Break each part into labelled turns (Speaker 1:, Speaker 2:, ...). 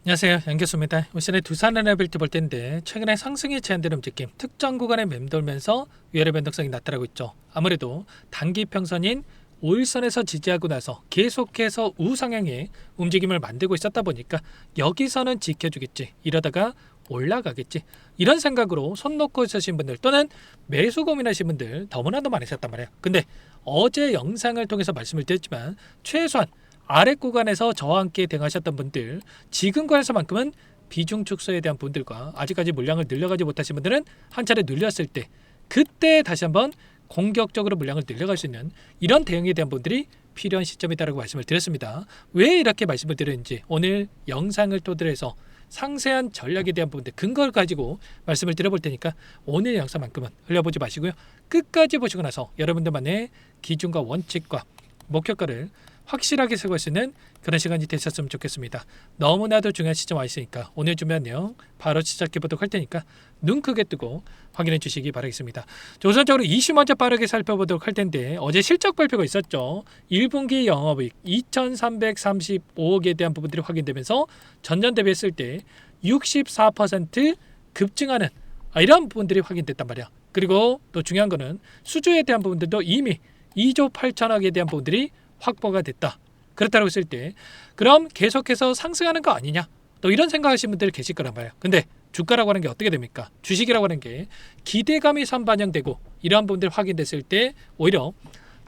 Speaker 1: 안녕하세요, 양교수입니다. 올 시즌의 두산의 레벨트 볼 텐데 최근에 상승이 제한되는 움직임, 특정 구간에 맴돌면서 위아래 변동성이 나타나고 있죠. 아무래도 단기 평선인 5일선에서 지지하고 나서 계속해서 우상향의 움직임을 만들고 있었다 보니까 여기서는 지켜주겠지, 이러다가 올라가겠지, 이런 생각으로 손 놓고 있으신 분들 또는 매수 고민하신 분들 너무나도 많으셨단 말이에요. 근데 어제 영상을 통해서 말씀을 드렸지만 최소한 아랫 구간에서 저와 함께 대응하셨던 분들, 지금 구간에서만큼은 비중 축소에 대한 분들과 아직까지 물량을 늘려가지 못하신 분들은 한 차례 눌렸을 때 그때 다시 한번 공격적으로 물량을 늘려갈 수 있는 이런 대응에 대한 분들이 필요한 시점이다라고 말씀을 드렸습니다. 왜 이렇게 말씀을 드렸는지 오늘 영상을 토대로 해서 상세한 전략에 대한 부분들 근거를 가지고 말씀을 드려볼 테니까 오늘 영상만큼은 흘려보지 마시고요. 끝까지 보시고 나서 여러분들만의 기준과 원칙과 목표가를 확실하게 세울 수 있는 그런 시간이 되셨으면 좋겠습니다. 너무나도 중요한 시점 와 있으니까 오늘 준비한 내용 바로 시작해 보도록 할 테니까 눈 크게 뜨고 확인해 주시기 바라겠습니다. 우선적으로 이슈 먼저 빠르게 살펴보도록 할 텐데 어제 실적 발표가 있었죠. 1분기 영업이익 2,335억에 대한 부분들이 확인되면서 전년 대비했을 때 64% 급증하는 이런 부분들이 확인됐단 말이야. 그리고 또 중요한 거는 수주에 대한 부분들도 이미 2조 8천억에 대한 부분들이 확보가 됐다. 그렇다고 했을 때 그럼 계속해서 상승하는 거 아니냐? 또 이런 생각하시는 분들 계실 거란 말이에요. 근데 주가라고 하는 게 어떻게 됩니까? 주식이라고 하는 게 기대감이 선반영되고 이러한 부분들 확인됐을 때 오히려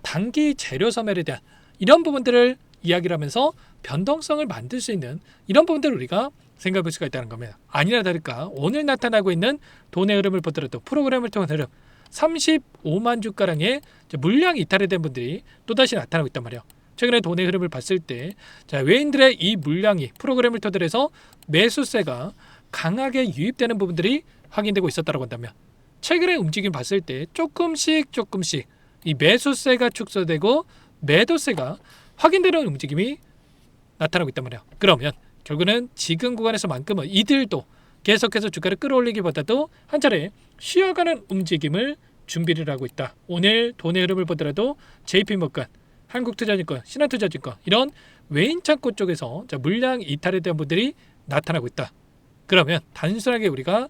Speaker 1: 단기 재료 소멸에 대한 이런 부분들을 이야기를 하면서 변동성을 만들 수 있는 이런 부분들을 우리가 생각해 볼 수가 있다는 겁니다. 아니나 다를까 오늘 나타나고 있는 돈의 흐름을 보더라도 프로그램을 통한 흐름 35만 주가량의 물량 이탈에 대한 분들이 또다시 나타나고 있단 말이에요. 최근에 돈의 흐름을 봤을 때 외인들의 이 물량이 프로그램을 토대로 해서 매수세가 강하게 유입되는 부분들이 확인되고 있었다고 한다면 최근의 움직임 봤을 때 조금씩 이 매수세가 축소되고 매도세가 확인되는 움직임이 나타나고 있단 말이에요. 그러면 결국은 지금 구간에서만큼은 이들도 계속해서 주가를 끌어올리기보다도 한 차례 쉬어가는 움직임을 준비를 하고 있다. 오늘 돈의 흐름을 보더라도 JP모건, 한국투자증권, 신한투자증권 이런 외인 창고 쪽에서 물량 이탈에 대한 분들이 나타나고 있다. 그러면 단순하게 우리가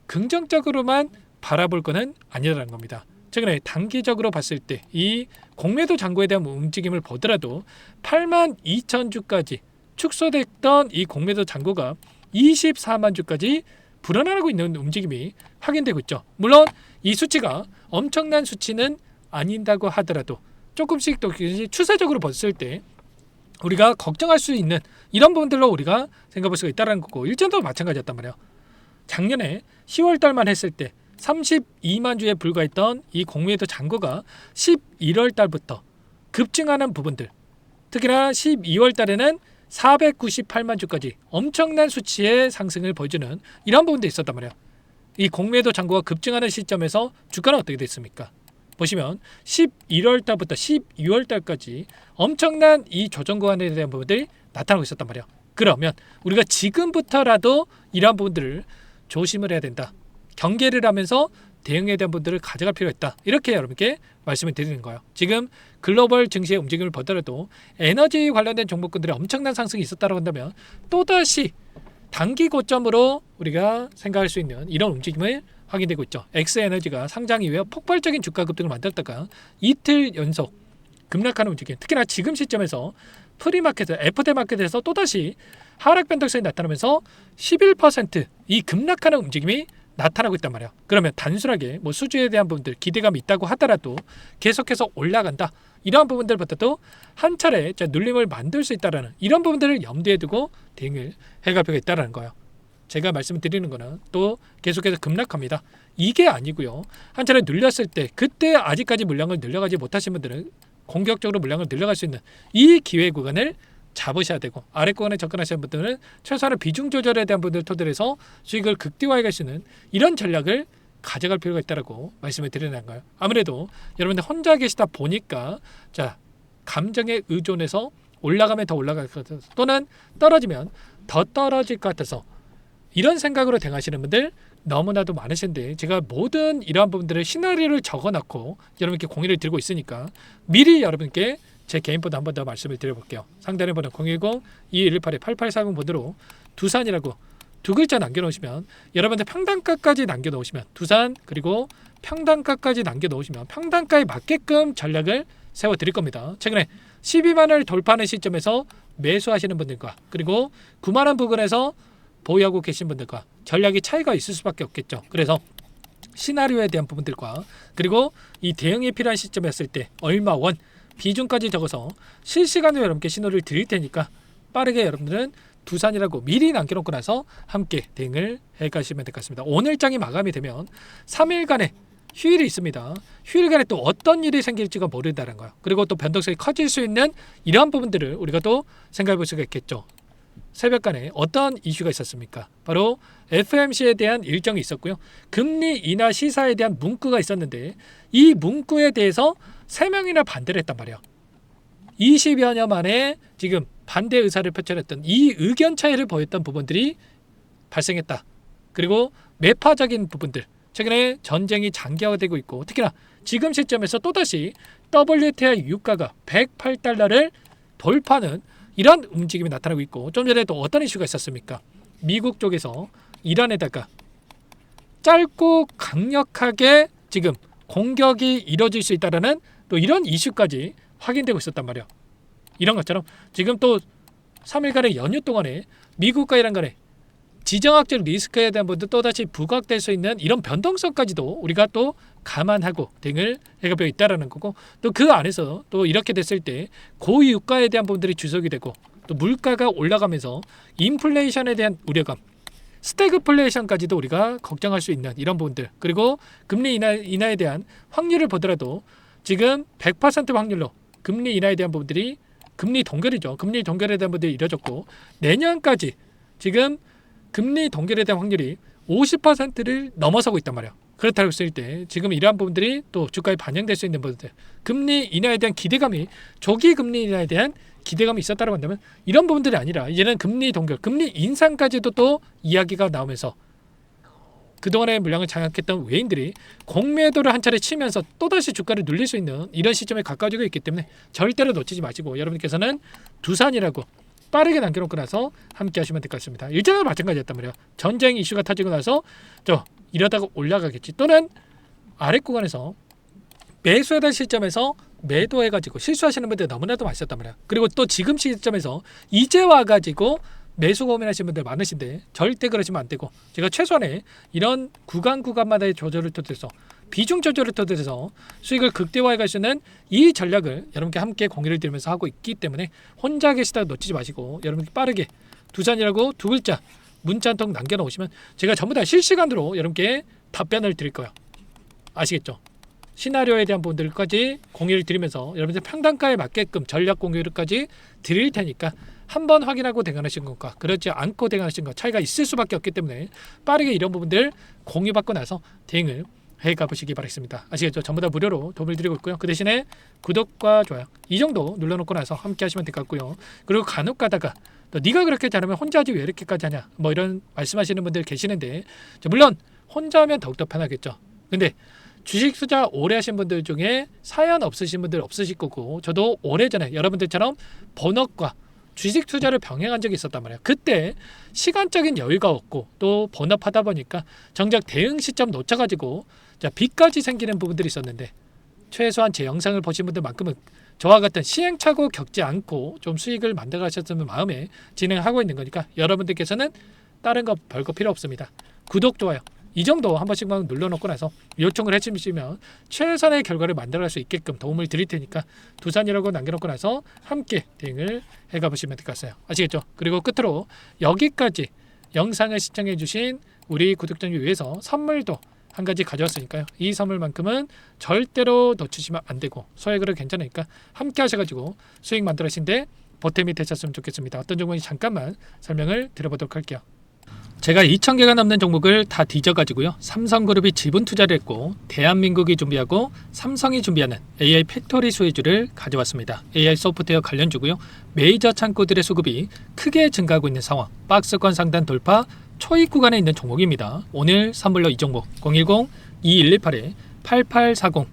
Speaker 1: 긍정적으로만 바라볼 거는 아니라는 겁니다. 최근에 단기적으로 봤을 때 이 공매도 잔고에 대한 움직임을 보더라도 8만 2천 주까지 축소됐던 이 공매도 잔고가 24만 주까지 불어나고 있는 움직임이 확인되고 있죠. 물론 이 수치가 엄청난 수치는 아닌다고 하더라도 조금씩 또 추세적으로 봤을 때 우리가 걱정할 수 있는 이런 부분들로 우리가 생각해 볼 수가 있다는 거고 일전도 마찬가지였단 말이에요. 작년에 10월 달만 했을 때 32만 주에 불과했던 이 공매도 잔고가 11월 달부터 급증하는 부분들, 특히나 12월 달에는 498만 주까지 엄청난 수치의 상승을 보여주는 이런 부분도 있었단 말이에요. 이 공매도 잔고가 급증하는 시점에서 주가는 어떻게 됐습니까? 보시면 11월 달부터 12월 달까지 엄청난 이 조정 구간에 대한 부분들이 나타나고 있었단 말이에요. 그러면 우리가 지금부터라도 이러한 부분들을 조심을 해야 된다. 경계를 하면서 대응에 대한 부분들을 가져갈 필요가 있다. 이렇게 여러분께 말씀을 드리는 거예요. 지금 글로벌 증시의 움직임을 보더라도 에너지 관련된 종목군들의 엄청난 상승이 있었다고 한다면 또다시 단기 고점으로 우리가 생각할 수 있는 이런 움직임을 확인되고 있죠. 엑스에너지가 상장 이후에 폭발적인 주가 급등을 만들었다가 이틀 연속 급락하는 움직임. 특히나 지금 시점에서 프리마켓, FD마켓에서 또다시 하락 변동성이 나타나면서 11%이 급락하는 움직임이 나타나고 있단 말이에요. 그러면 단순하게 수주에 대한 부분들 기대감이 있다고 하더라도 계속해서 올라간다. 이러한 부분들부터도 한 차례 눌림을 만들 수 있다는 이런 부분들을 염두에 두고 대응을 해갈 필요가 있다는 거예요. 제가 말씀드리는 거는 또 계속해서 급락합니다. 이게 아니고요. 한 차례 눌렸을 때 그때 아직까지 물량을 늘려가지 못하신 분들은 공격적으로 물량을 늘려갈 수 있는 이 기회 구간을 잡으셔야 되고 아래 구간에 접근하시는 분들은 최소한의 비중 조절에 대한 분들 토대로 해서 수익을 극대화해 갈 수 있는 이런 전략을 가져갈 필요가 있다고 말씀을 드리는 거예요. 아무래도 여러분들 혼자 계시다 보니까 감정에 의존해서 올라가면 더 올라갈 것 같아서 또는 떨어지면 더 떨어질 것 같아서 이런 생각으로 대응하시는 분들 너무나도 많으신데 제가 모든 이러한 부분들을 시나리오를 적어놨고 여러분께 공유를 드리고 있으니까 미리 여러분께 제 개인 번호 한 번 더 말씀을 드려볼게요. 상단에 번호 010-2118-8840 번호로 두산이라고 두 글자 남겨놓으시면 여러분들 평단가까지 남겨놓으시면 두산 그리고 평단가까지 남겨놓으시면 평단가에 맞게끔 전략을 세워드릴 겁니다. 최근에 12만원을 돌파하는 시점에서 매수하시는 분들과 그리고 9만원 부근에서 보유하고 계신 분들과 전략이 차이가 있을 수밖에 없겠죠. 그래서 시나리오에 대한 부분들과 그리고 이 대응이 필요한 시점이었을 때 얼마 원 비중까지 적어서 실시간으로 여러분께 신호를 드릴 테니까 빠르게 여러분들은 두산이라고 미리 남겨놓고 나서 함께 대응을 해가시면 될 것 같습니다. 오늘장이 마감이 되면 3일간의 휴일이 있습니다. 휴일간에 또 어떤 일이 생길지가 모른다는 거예요. 그리고 또 변동성이 커질 수 있는 이러한 부분들을 우리가 또 생각해 볼 수가 있겠죠. 새벽간에 어떤 이슈가 있었습니까? 바로 FMC에 대한 일정이 있었고요. 금리 인하 시사에 대한 문구가 있었는데 이 문구에 대해서 3명이나 반대를 했단 말이에요. 20여 년 만에 지금 반대 의사를 표출했던 이 의견 차이를 보였던 부분들이 발생했다. 그리고 매파적인 부분들, 최근에 전쟁이 장기화되고 있고 특히나 지금 시점에서 또다시 WTI 유가가 108달러를 돌파하는 이런 움직임이 나타나고 있고 좀 전에 또 어떤 이슈가 있었습니까? 미국 쪽에서 이란에다가 짧고 강력하게 지금 공격이 이뤄질 수 있다는 또 이런 이슈까지 확인되고 있었단 말이에요. 이런 것처럼 지금 또 3일간의 연휴 동안에 미국과 이란 간의 지정학적 리스크에 대한 부분도 또다시 부각될 수 있는 이런 변동성까지도 우리가 또 감안하고 대응을 해가고 있다는 거고 또 그 안에서 또 이렇게 됐을 때 고유가에 대한 부분들이 주석이 되고 또 물가가 올라가면서 인플레이션에 대한 우려감 스태그플레이션까지도 우리가 걱정할 수 있는 이런 부분들 그리고 금리 인하에 대한 확률을 보더라도 지금 100% 확률로 금리 인하에 대한 부분들이 금리 동결이죠. 금리 동결에 대한 부분들이 이뤄졌고 내년까지 지금 금리 동결에 대한 확률이 50%를 넘어서고 있단 말이에요. 그렇다고 했을 때 지금 이러한 부분들이 또 주가에 반영될 수 있는 부분들 금리 인하에 대한 기대감이 조기 금리 인하에 대한 기대감이 있었다고 한다면 이런 부분들이 아니라 이제는 금리 동결, 금리 인상까지도 또 이야기가 나오면서 그동안의 물량을 장악했던 외인들이 공매도를 한 차례 치면서 또다시 주가를 눌릴 수 있는 이런 시점에 가까워지고 있기 때문에 절대로 놓치지 마시고 여러분께서는 두산이라고 빠르게 남겨놓고 나서 함께 하시면 될 것 같습니다. 일전에도 마찬가지였단 말이에요. 전쟁 이슈가 터지고 나서 이러다가 올라가겠지 또는 아래 구간에서 매수해야 될 시점에서 매도해가지고 실수하시는 분들 너무나도 많으셨단 말이에요. 그리고 또 지금 시점에서 이제 와가지고 매수 고민하시는 분들 많으신데 절대 그러시면 안 되고 제가 최소한의 이런 구간마다의 조절을 통해서 비중 조절을 통해서 수익을 극대화해 갈 수 있는 이 전략을 여러분께 함께 공유를 드리면서 하고 있기 때문에 혼자 계시다가 놓치지 마시고 여러분께 빠르게 두산이라고 두 글자 문자 한 통 남겨놓으시면 제가 전부 다 실시간으로 여러분께 답변을 드릴 거예요. 아시겠죠? 시나리오에 대한 부분들까지 공유를 드리면서 여러분들 평단가에 맞게끔 전략 공유를까지 드릴 테니까 한번 확인하고 대응하시는 것과 그렇지 않고 대응하시는 것 차이가 있을 수밖에 없기 때문에 빠르게 이런 부분들 공유받고 나서 대응을 해가보시기 바라겠습니다. 아시겠죠? 전부 다 무료로 도움을 드리고 있고요. 그 대신에 구독과 좋아요 이 정도 눌러놓고 나서 함께 하시면 될 것 같고요. 그리고 간혹 가다가 또 네가 그렇게 잘하면 혼자 하지 왜 이렇게까지 하냐 뭐 이런 말씀하시는 분들 계시는데 물론 혼자 하면 더욱더 편하겠죠. 근데 주식 투자 오래 하신 분들 중에 사연 없으신 분들 없으실 거고 저도 오래전에 여러분들처럼 본업과 주식 투자를 병행한 적이 있었단 말이에요. 그때 시간적인 여유가 없고 또 본업하다 보니까 정작 대응 시점 놓쳐가지고 빚까지 생기는 부분들이 있었는데 최소한 제 영상을 보신 분들만큼은 저와 같은 시행착오 겪지 않고 좀 수익을 만들어 가셨으면 마음에 진행하고 있는 거니까 여러분들께서는 다른 거 별거 필요 없습니다. 구독, 좋아요 이 정도 한 번씩만 눌러놓고 나서 요청을 해주시면 최선의 결과를 만들어갈 수 있게끔 도움을 드릴 테니까 두산이라고 남겨놓고 나서 함께 대응을 해가보시면 될 것 같아요. 아시겠죠? 그리고 끝으로 여기까지 영상을 시청해주신 우리 구독자님 위해서 선물도 한 가지 가져왔으니까요. 이 선물만큼은 절대로 놓치시면 안 되고 소액으로 괜찮으니까 함께 하셔가지고 수익 만들어신데 보탬이 되셨으면 좋겠습니다. 어떤 종목인지 잠깐만 설명을 드려보도록 할게요. 제가 2,000개가 넘는 종목을 다 뒤져가지고요. 삼성그룹이 지분 투자를 했고 대한민국이 준비하고 삼성이 준비하는 AI 팩토리 수혜주를 가져왔습니다. AI 소프트웨어 관련주고요. 메이저 창구들의 수급이 크게 증가하고 있는 상황, 박스권 상단 돌파 초입 구간에 있는 종목입니다. 오늘 선물로 이 종목 010-2118-8840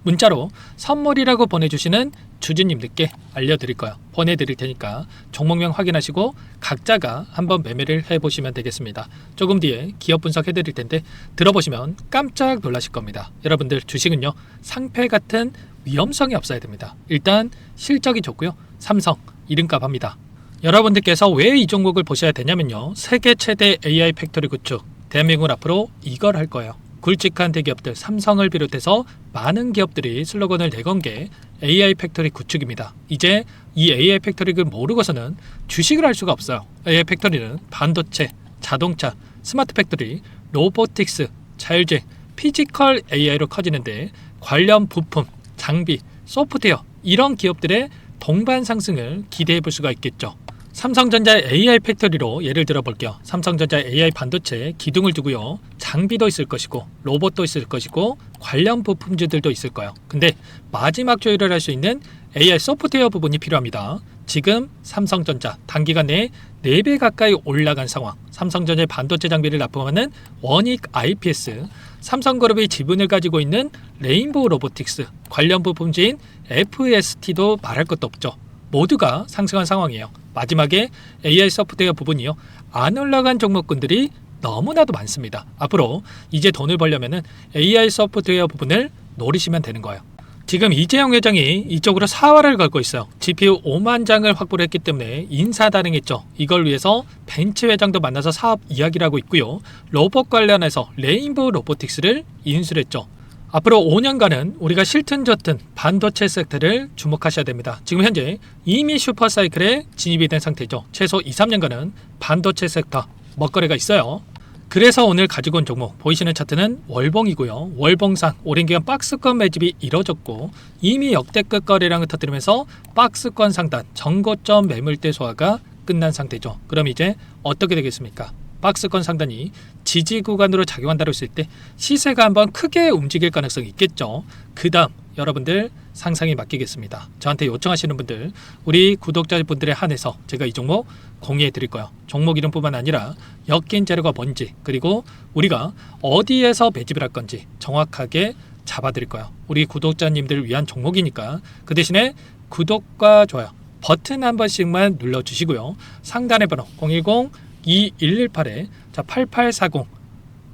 Speaker 1: 문자로 선물이라고 보내주시는 주주님들께 알려드릴 거예요. 보내드릴 테니까 종목명 확인하시고 각자가 한번 매매를 해보시면 되겠습니다. 조금 뒤에 기업 분석해드릴 텐데 들어보시면 깜짝 놀라실 겁니다. 여러분들 주식은요, 상패 같은 위험성이 없어야 됩니다. 일단 실적이 좋고요, 삼성 이름값 합니다. 여러분들께서 왜 이 종목을 보셔야 되냐면요, 세계 최대 AI 팩토리 구축, 대한민국은 앞으로 이걸 할 거예요. 굵직한 대기업들 삼성을 비롯해서 많은 기업들이 슬로건을 내건 게 AI 팩토리 구축입니다. 이제 이 AI 팩토리를 모르고서는 주식을 할 수가 없어요. AI 팩토리는 반도체, 자동차, 스마트 팩토리, 로보틱스, 자율주행, 피지컬 AI로 커지는데 관련 부품, 장비, 소프트웨어 이런 기업들의 동반 상승을 기대해 볼 수가 있겠죠. 삼성전자의 AI 팩토리로 예를 들어 볼게요. 삼성전자의 AI 반도체에 기둥을 두고요, 장비도 있을 것이고 로봇도 있을 것이고 관련 부품주들도 있을 거예요. 근데 마지막 조율을 할 수 있는 AI 소프트웨어 부분이 필요합니다. 지금 삼성전자 단기간 내에 4배 가까이 올라간 상황, 삼성전자의 반도체 장비를 납품하는 원익 IPS, 삼성그룹이 지분을 가지고 있는 레인보우 로보틱스, 관련 부품주인 FST도 말할 것도 없죠. 모두가 상승한 상황이에요. 마지막에 AI 소프트웨어 부분이요, 안 올라간 종목군들이 너무나도 많습니다. 앞으로 이제 돈을 벌려면 AI 소프트웨어 부분을 노리시면 되는 거예요. 지금 이재용 회장이 이쪽으로 사활을 걸고 있어요. GPU 5만 장을 확보를 했기 때문에 인사단행했죠. 이걸 위해서 벤츠 회장도 만나서 사업 이야기를 하고 있고요, 로봇 관련해서 레인보우 로보틱스를 인수를 했죠. 앞으로 5년간은 우리가 싫든 좋든 반도체 섹터를 주목하셔야 됩니다. 지금 현재 이미 슈퍼사이클에 진입이 된 상태죠. 최소 2-3년간은 반도체 섹터 먹거리가 있어요. 그래서 오늘 가지고 온 종목 보이시는 차트는 월봉이고요. 월봉상 오랜 기간 박스권 매집이 이뤄졌고 이미 역대급 거래량을 터뜨리면서 박스권 상단 정고점 매물대 소화가 끝난 상태죠. 그럼 이제 어떻게 되겠습니까? 박스권 상단이 지지 구간으로 작용한다고 했을 때 시세가 한번 크게 움직일 가능성이 있겠죠. 그 다음 여러분들 상상에 맡기겠습니다. 저한테 요청하시는 분들, 우리 구독자분들에 한해서 제가 이 종목 공유해 드릴 거예요. 종목 이름뿐만 아니라 엮인 재료가 뭔지, 그리고 우리가 어디에서 매집을 할 건지 정확하게 잡아 드릴 거예요. 우리 구독자님들을 위한 종목이니까 그 대신에 구독과 좋아요 버튼 한 번씩만 눌러주시고요. 상단의 번호 010-2118에 8840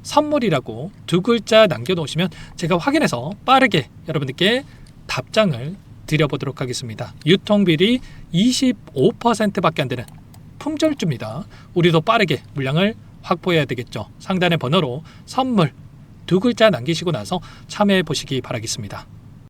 Speaker 1: 선물이라고 2글자 남겨놓으시면 제가 확인해서 빠르게 여러분들께 답장을 드려보도록 하겠습니다. 유통비리 25%밖에 안 되는 품절주입니다. 우리도 빠르게 물량을 확보해야 되겠죠. 상단의 번호로 선물 2글자 남기시고 나서 참여해 보시기 바라겠습니다.